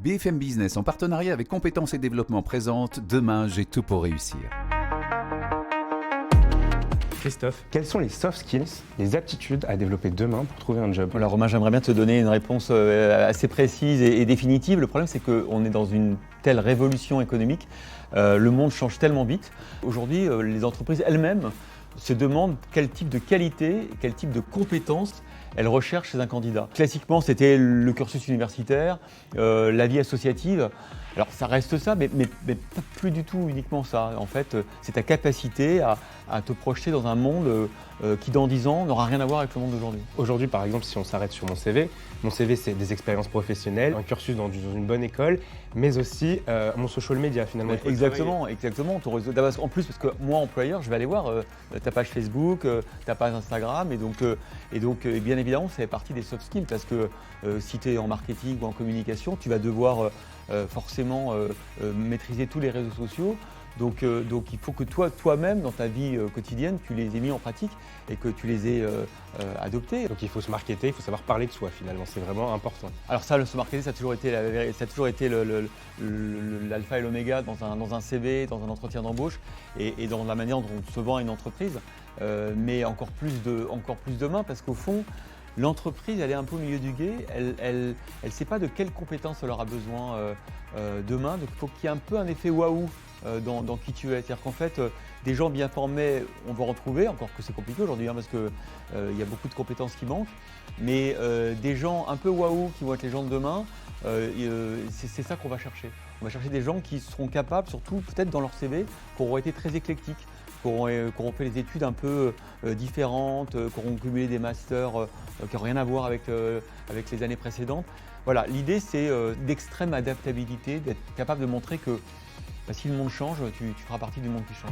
BFM Business, en partenariat avec Compétences et Développement, présente Demain, j'ai tout pour réussir. Christophe, quelles sont les soft skills, les aptitudes à développer demain pour trouver un job? Voilà, Romain, j'aimerais bien te donner une réponse assez précise et définitive. Le problème, c'est qu'on est dans une telle révolution économique. Le monde change tellement vite. Aujourd'hui, les entreprises elles-mêmes se demandent quel type de qualité, quel type de compétences elles recherchent chez un candidat. Classiquement, c'était le cursus universitaire, la vie associative. Alors ça reste ça, mais pas plus du tout uniquement ça. En fait, c'est ta capacité à te projeter dans un monde qui dans 10 ans n'aura rien à voir avec le monde d'aujourd'hui. Aujourd'hui, par exemple, si on s'arrête sur mon CV c'est des expériences professionnelles, un cursus dans une bonne école, mais aussi mon social media finalement. Exactement. Ton réseau. En plus, parce que moi, employeur, je vais aller voir ta page Facebook, ta page Instagram, et donc bien évidemment, ça fait partie des soft skills, parce que si tu es en marketing ou en communication, tu vas devoir forcément maîtriser tous les réseaux sociaux. Donc il faut que toi-même, dans ta vie quotidienne, tu les aies mis en pratique et que tu les aies adoptés. Donc il faut se marketer, il faut savoir parler de soi finalement, c'est vraiment important. Alors ça, se marketer, ça a toujours été l'alpha et l'oméga dans un CV, dans un entretien d'embauche et dans la manière dont on se vend à une entreprise, mais encore plus demain, parce qu'au fond, l'entreprise, elle est un peu au milieu du gué, elle ne sait pas de quelles compétences elle aura besoin demain, donc il faut qu'il y ait un peu un effet waouh dans qui tu es. C'est-à-dire qu'en fait, des gens bien formés, on va retrouver, encore que c'est compliqué aujourd'hui, parce qu'il y a beaucoup de compétences qui manquent, mais des gens un peu waouh qui vont être les gens de demain, c'est ça qu'on va chercher. On va chercher des gens qui seront capables, surtout peut-être dans leur CV, qui auront été très éclectiques, qui auront fait des études un peu différentes, qui auront cumulé des masters qui n'ont rien à voir avec les années précédentes. Voilà, l'idée c'est d'extrême adaptabilité, d'être capable de montrer que si le monde change, tu feras partie du monde qui change.